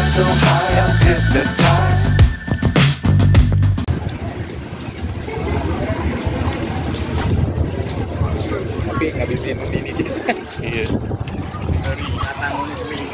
so high, I'm hypnotized. Tapi ngabisin ini gitu. Iya. Dari Atang Muslim.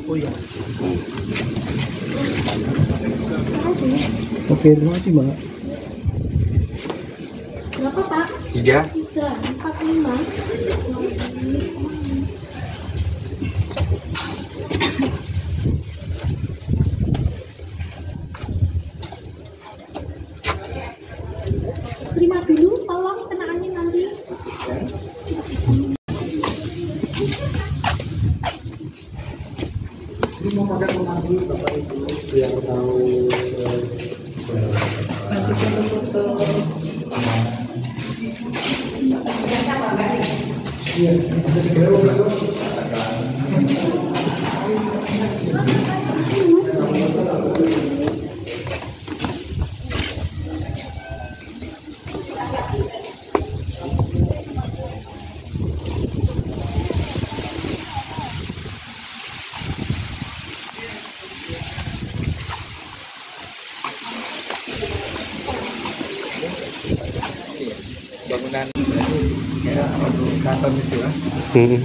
Oh iya. Oke, terima kasih Mbak. Berapa Pak? 3. 3, 4, 5. Terima dulu, tolong kena angin nanti. Ini mau pakai pemandu Bapak Ibu yang tahu bangunan ya kantor gitu ya. Ini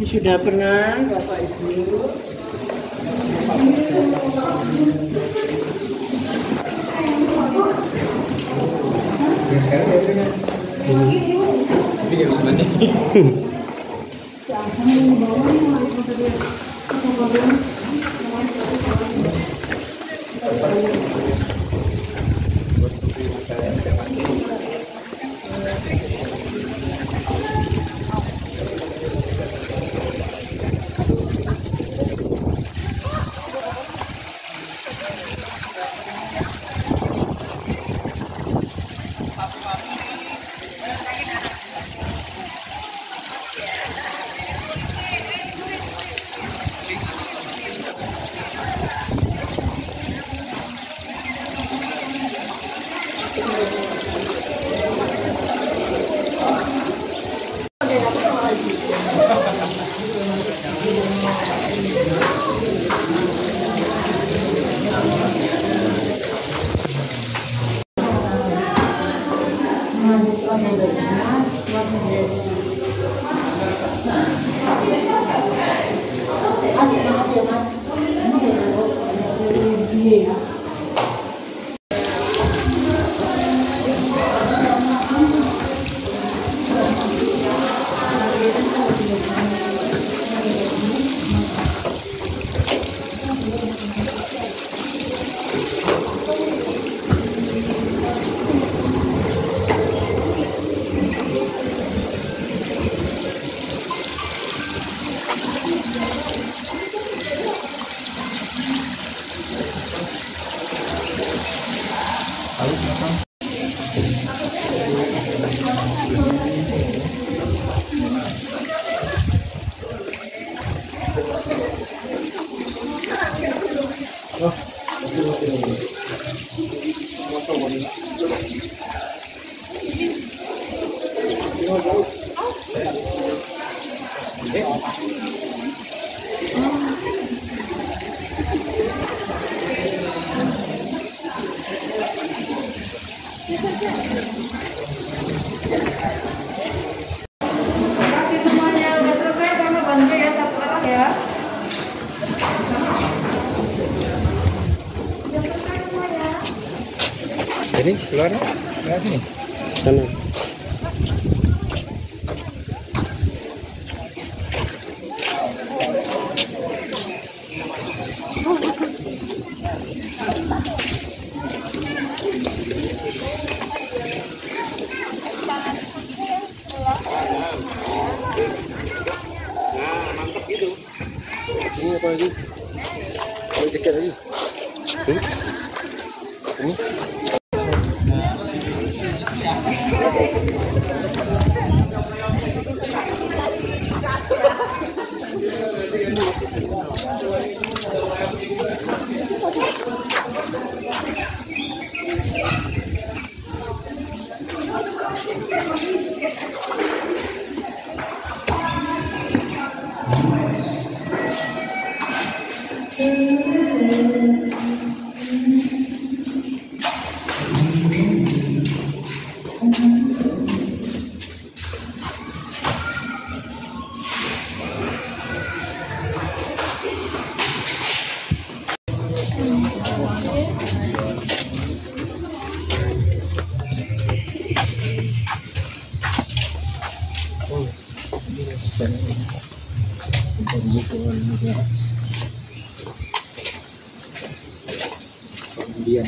sudah pernah Bapak Ibu. Tapi nggak bisa mandi. Kasih semuanya udah selesai, sama bantu ya satu orang ya. Udah selesai semua ya. Jadi keluar nggak sini? Sana. Ini apa lagi? Ada jaket lagi. Ini. Dia.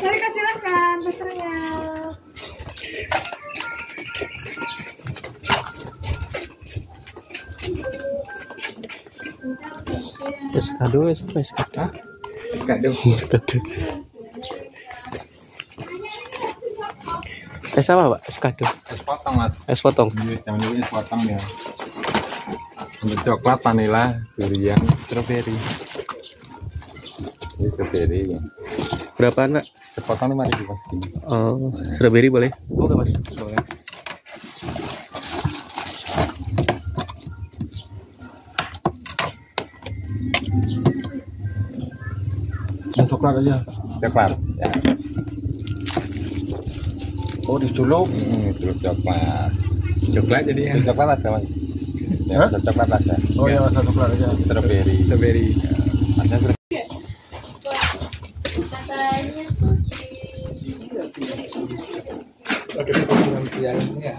Mereka silakan pesannya. Eskado, eskado. Eskado. Eskado. Es apa, Pak? Eskado. Es potong, Mas. Es potong. Yang ini es potong ya. Untuk coklat, vanila, durian, Strawberry. ini strawberry. Berapaan, Pak? Sepotong 5.000 Mas. Oh, strawberry boleh? Boleh, Mas. Boleh. Yang coklat aja. Coklat. Ya. Oh, diculuk. Jeruk coklat. Coklat jadi ya. Coklat ada, Mas. Ya, Hah? rasa coklat ada. Oh, ya rasa coklat aja. Strawberry. Strawberry. Ada strawberry. Katanya Oke, penampilannya.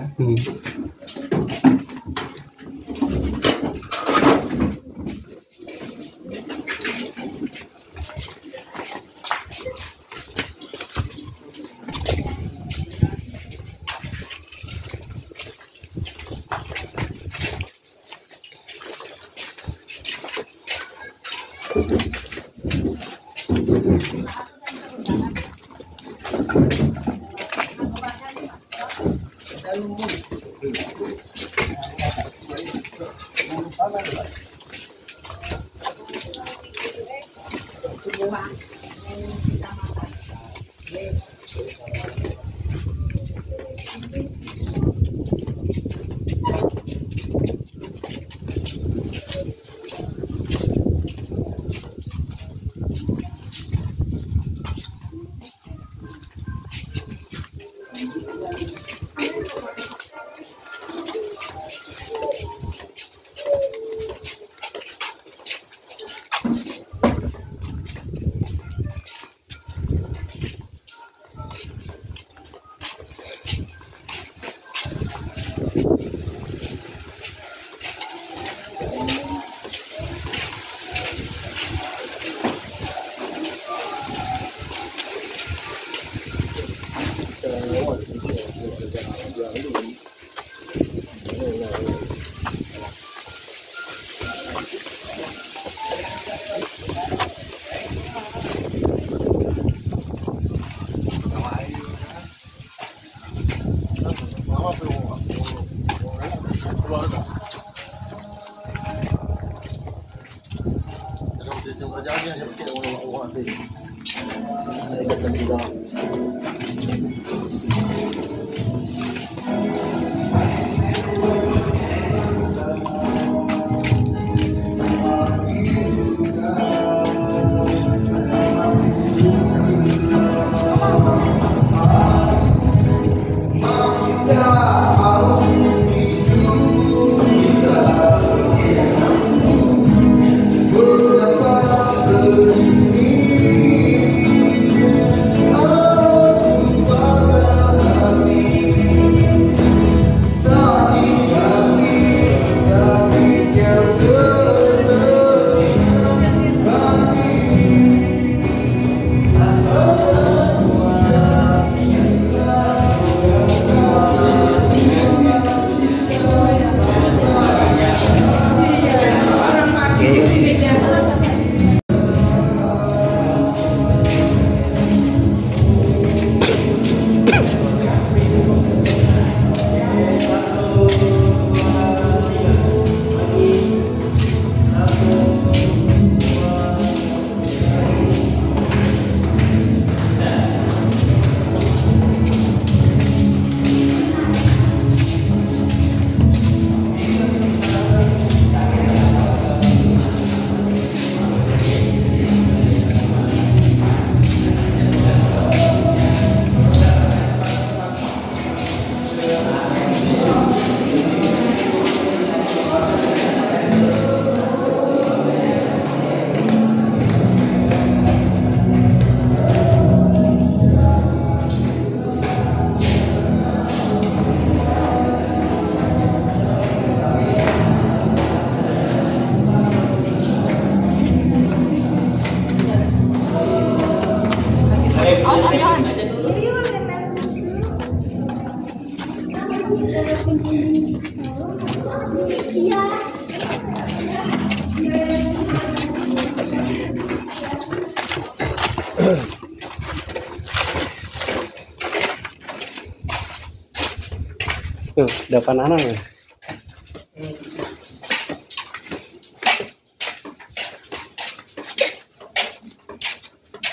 Tuh, depan anak ya.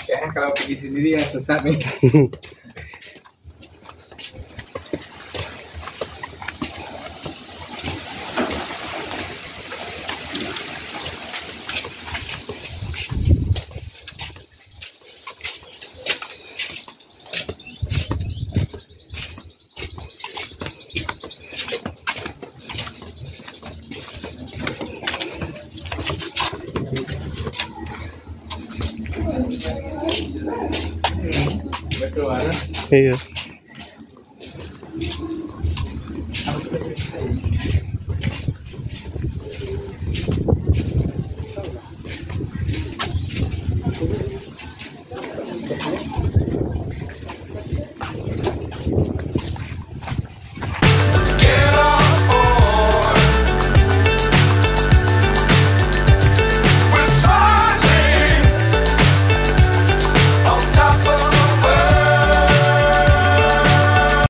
Ya kalau pergi sendiri yang sesat nih. Betul, ada. Iya.